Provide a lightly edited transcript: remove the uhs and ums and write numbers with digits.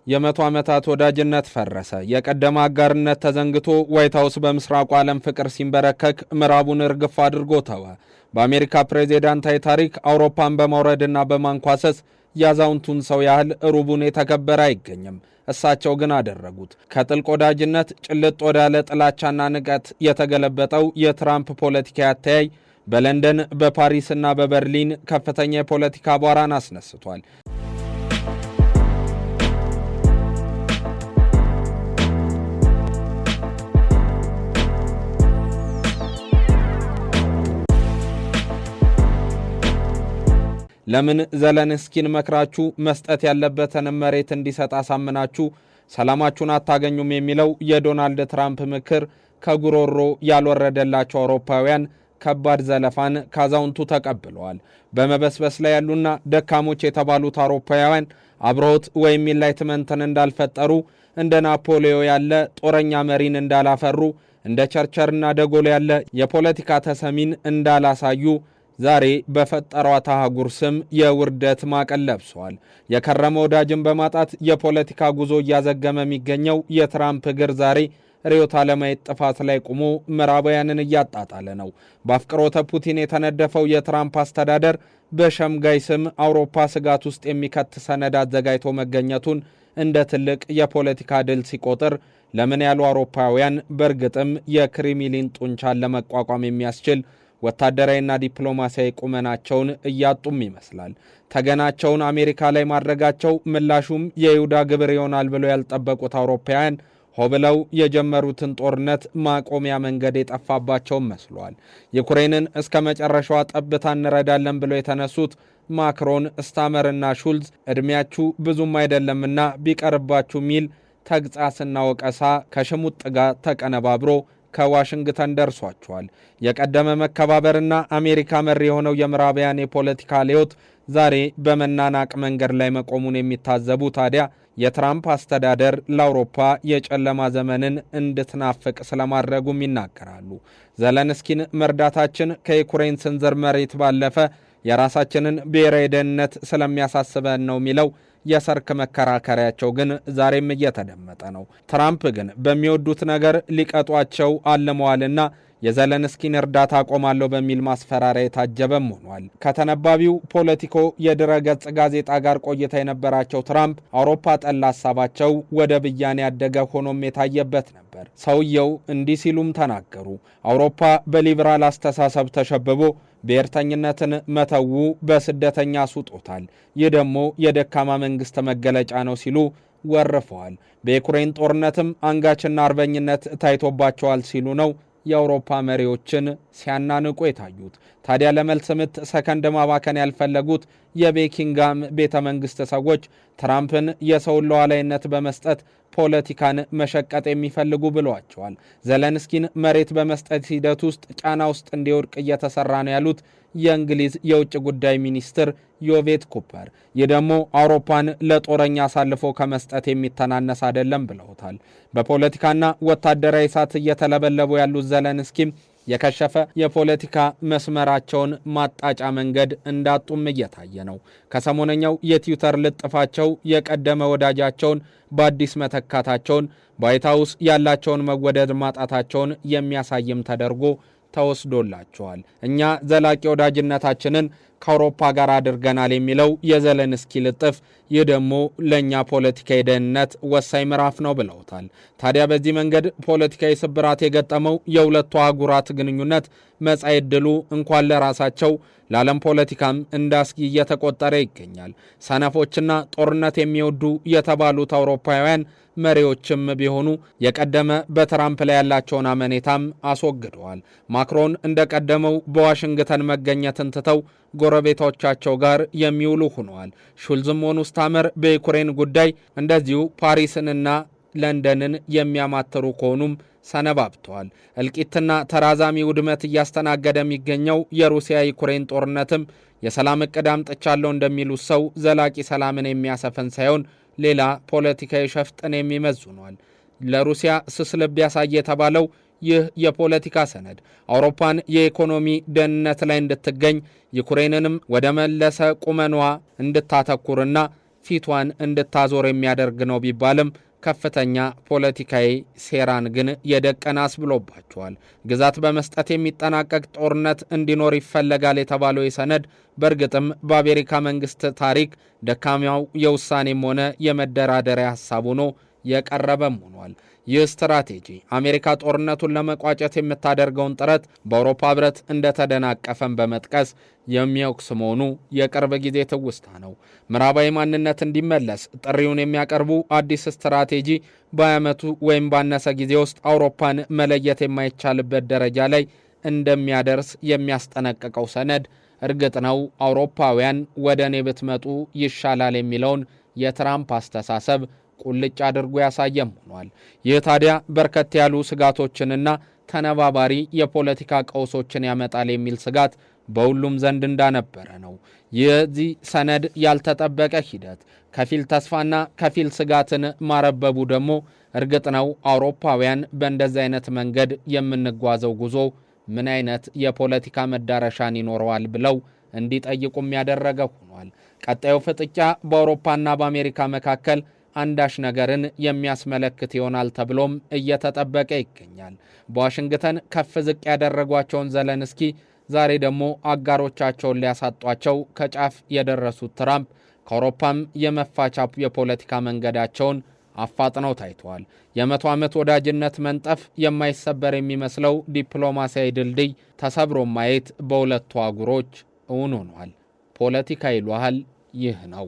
የመቶ ዓመታት ወዳጅነት ፈረሰ። የቀደመ አጋርነት ተዘንግቶ ዋይት ሃውስ በምስራቁ ዓለም ፍቅር ሲንበረከክ ምዕራቡን እርግፍ አድርጎ ተወ። በአሜሪካ ፕሬዝዳንታዊ ታሪክ አውሮፓን በማውረድና በማንኳሰስ ያዛውንቱን ሰው ያህል ሩቡን የተከበረ አይገኝም። እሳቸው ግን አደረጉት። ከጥልቅ ወዳጅነት ጭልጥ ወዳለ ጥላቻና ንቀት የተገለበጠው የትራምፕ ፖለቲካ አተያይ በለንደን በፓሪስና በበርሊን ከፍተኛ የፖለቲካ አቧራን አስነስቷል። ለምን ዘለንስኪን መክራችሁ መስጠት ያለበትን መሬት እንዲሰጥ አሳምናችሁ ሰላማችሁን አታገኙም የሚለው የዶናልድ ትራምፕ ምክር ከጉሮሮ ያልወረደላቸው አውሮፓውያን ከባድ ዘለፋን ካዛውንቱ ተቀብለዋል። በመበስበስ ላይ ያሉና ደካሞች የተባሉት አውሮፓውያን አብሮት ወይም ኢንላይትመንትን እንዳልፈጠሩ፣ እንደ ናፖሊዮ ያለ ጦረኛ መሪን እንዳላፈሩ፣ እንደ ቸርቸርና ደጎል ያለ የፖለቲካ ተሰሚን እንዳላሳዩ ዛሬ በፈጠሯት አህጉር ስም የውርደት ማዕቀል ለብሰዋል። የከረመ ወዳጅን በማጣት የፖለቲካ ጉዞ እያዘገመ የሚገኘው የትራምፕ እግር ዛሬ ርዕዮተ ዓለማዊ ጥፋት ላይ ቆሞ ምዕራባውያንን እያጣጣለ ነው። በአፍቅሮተ ፑቲን የተነደፈው የትራምፕ አስተዳደር በሸምጋይ ስም አውሮፓ ስጋት ውስጥ የሚከት ሰነድ አዘጋጅቶ መገኘቱን እንደ ትልቅ የፖለቲካ ድል ሲቆጥር ለምን ያሉ አውሮፓውያን በእርግጥም የክሬምሊን ጡንቻን ለመቋቋም የሚያስችል ወታደራዊና ዲፕሎማሲያዊ ቁመናቸውን እያጡም ይመስላል። ተገናቸውን አሜሪካ ላይ ማድረጋቸው ምላሹም የይሁዳ ግብር ይሆናል ብለው ያልጠበቁት አውሮፓውያን ሆብለው የጀመሩትን ጦርነት ማቆሚያ መንገድ የጠፋባቸውም መስሏል። ዩክሬንን እስከ መጨረሻዋ ጠብታ እንረዳለን ብለው የተነሱት ማክሮን፣ ስታመርና ሹልዝ ዕድሜያችሁ ብዙም አይደለምና ቢቀርባችሁ ሚል ተግጻስና ወቀሳ ከሽሙጥ ጋር ተቀነባብሮ ከዋሽንግተን ደርሷቸዋል። የቀደመ መከባበርና አሜሪካ መሪ የሆነው የምዕራባውያን የፖለቲካ ሊዮት ዛሬ በመናናቅ መንገድ ላይ መቆሙን የሚታዘቡ ታዲያ የትራምፕ አስተዳደር ለአውሮፓ የጨለማ ዘመንን እንድትናፍቅ ስለማድረጉም ይናገራሉ። ዘለንስኪን መርዳታችን ከዩክሬን ስንዝር መሬት ባለፈ የራሳችንን ብሔራዊ ደህንነት ስለሚያሳስበን ነው የሚለው የሰርክ መከራከሪያቸው ግን ዛሬም እየተደመጠ ነው። ትራምፕ ግን በሚወዱት ነገር ሊቀጧቸው አልመዋልና የዘለንስኪን እርዳታ አቆማለሁ በሚል ማስፈራሪያ የታጀበም ሆኗል። ከተነባቢው ፖለቲኮ የድረገጽ ጋዜጣ ጋር ቆይታ የነበራቸው ትራምፕ አውሮፓ ጠላ ሀሳባቸው ወደ ብያኔ ያደገ ሆኖም የታየበት ነበር። ሰውየው እንዲህ ሲሉም ተናገሩ። አውሮፓ በሊበራል አስተሳሰብ ተሸብቦ ብሔርተኝነትን መተው በስደተኛ አስውጦታል። ይህ ደግሞ የደካማ መንግስት መገለጫ ነው ሲሉ ወርፈዋል። በዩክሬን ጦርነትም አንጋችና አርበኝነት ታይቶባቸዋል ሲሉ ነው የአውሮፓ መሪዎችን ሲያናንቁ የታዩት። ታዲያ ለመልስ ምት ሰከንድ ማባከን ያልፈለጉት የቤኪንጋም ቤተ መንግስት ሰዎች ትራምፕን የሰውን ሉዓላዊነት በመስጠት ፖለቲካን መሸቀጥ የሚፈልጉ ብለዋቸዋል። ዘለንስኪን መሬት በመስጠት ሂደት ውስጥ ጫና ውስጥ እንዲወድቅ እየተሰራ ነው ያሉት የእንግሊዝ የውጭ ጉዳይ ሚኒስትር ዮቬት ኩፐር፣ ይህ ደግሞ አውሮፓን ለጦረኛ አሳልፎ ከመስጠት የሚተናነስ አይደለም ብለውታል። በፖለቲካና ወታደራዊ እሳት እየተለበለቡ ያሉት ዘለንስኪም የከሸፈ የፖለቲካ መስመራቸውን ማጣጫ መንገድ እንዳጡም እየታየ ነው። ከሰሞነኛው የትዊተር ልጥፋቸው የቀደመ ወዳጃቸውን በአዲስ መተካታቸውን፣ በዋይት ሃውስ ያላቸውን መወደድ ማጣታቸውን የሚያሳይም ተደርጎ ተወስዶላቸዋል። እኛ ዘላቂ ወዳጅነታችንን ከአውሮፓ ጋር አድርገናል የሚለው የዘለንስኪ ልጥፍ፣ ይህ ደግሞ ለእኛ ፖለቲካዊ ደህንነት ወሳኝ ምዕራፍ ነው ብለውታል። ታዲያ በዚህ መንገድ ፖለቲካዊ ስብራት የገጠመው የሁለቱ አህጉራት ግንኙነት መጻኢ ዕድሉ እንኳን ለራሳቸው ለዓለም ፖለቲካም እንዳስጊ እየተቆጠረ ይገኛል። ሰነፎችና ጦርነት የሚወዱ የተባሉት አውሮፓውያን መሪዎችም ቢሆኑ የቀደመ በትራምፕ ላይ ያላቸውን አመኔታም አስወግደዋል። ማክሮን እንደቀደመው በዋሽንግተን መገኘትን ትተው ጎረቤቶቻቸው ጋር የሚውሉ ሆነዋል። ሹልዝም ሆኑ ስታመር በዩክሬን ጉዳይ እንደዚሁ ፓሪስንና ለንደንን የሚያማትሩ ከሆኑም ሰነባብተዋል። እልቂትና ተራዛሚ ውድመት እያስተናገደ የሚገኘው የሩሲያ ዩክሬን ጦርነትም የሰላም እቅድ አምጥቻለሁ እንደሚሉት ሰው ዘላቂ ሰላምን የሚያሰፍን ሳይሆን ሌላ ፖለቲካዊ ሸፍጥን የሚመዝኗል። ለሩሲያ ስስ ልብ ያሳየ የተባለው ይህ የፖለቲካ ሰነድ አውሮፓን የኢኮኖሚ ደህንነት ላይ እንድትገኝ ዩክሬንንም ወደ መለሰ ቁመኗ እንድታተኩርና ፊቷን እንድታዞር የሚያደርግ ነው ቢባልም ከፍተኛ ፖለቲካዊ ሴራን ግን የደቀናስ ብሎባቸዋል። ግዛት በመስጠት የሚጠናቀቅ ጦርነት እንዲኖር ይፈለጋል የተባለው የሰነድ በእርግጥም በአሜሪካ መንግስት ታሪክ ደካማው የውሳኔም ሆነ የመደራደሪያ ሐሳብ ሆኖ የቀረበም ሆኗል። ይህ ስትራቴጂ አሜሪካ ጦርነቱን ለመቋጨት የምታደርገውን ጥረት በአውሮፓ ህብረት እንደተደናቀፈን በመጥቀስ የሚወቅስ መሆኑ የቅርብ ጊዜ ትውስታ ነው። ምዕራባዊ ማንነት እንዲመለስ ጥሪውን የሚያቀርቡ አዲስ ስትራቴጂ በዓመቱ ወይም ባነሰ ጊዜ ውስጥ አውሮፓን መለየት የማይቻልበት ደረጃ ላይ እንደሚያደርስ የሚያስጠነቅቀው ሰነድ እርግጥ ነው አውሮፓውያን ወደ እኔ ብትመጡ ይሻላል የሚለውን የትራምፕ አስተሳሰብ ቁልጭ አድርጎ ያሳየም ሆኗል። ይህ ታዲያ በርከት ያሉ ስጋቶችንና ተነባባሪ የፖለቲካ ቀውሶችን ያመጣል የሚል ስጋት በሁሉም ዘንድ እንዳነበረ ነው። የዚህ ሰነድ ያልተጠበቀ ሂደት ከፊል ተስፋና ከፊል ስጋትን ማረበቡ ደግሞ እርግጥ ነው አውሮፓውያን በእንደዚህ አይነት መንገድ የምንጓዘው ጉዞ ምን አይነት የፖለቲካ መዳረሻን ይኖረዋል ብለው እንዲጠይቁም ያደረገ ሆኗል። ቀጣዩ ፍጥጫ በአውሮፓና በአሜሪካ መካከል አንዳች ነገርን የሚያስመለክት ይሆናል ተብሎም እየተጠበቀ ይገኛል። በዋሽንግተን ከፍ ዝቅ ያደረጓቸውን ዘለንስኪ ዛሬ ደግሞ አጋሮቻቸውን ሊያሳጧቸው ከጫፍ የደረሱት ትራምፕ ከአውሮፓም የመፋቻ የፖለቲካ መንገዳቸውን አፋጥነው ታይተዋል። የ100 ዓመት ወዳጅነት መንጠፍ የማይሰበር የሚመስለው ዲፕሎማሲያዊ ድልድይ ተሰብሮ ማየት በሁለቱ አህጉሮች እውን ሆኗል። ፖለቲካ ይሏል ይህ ነው።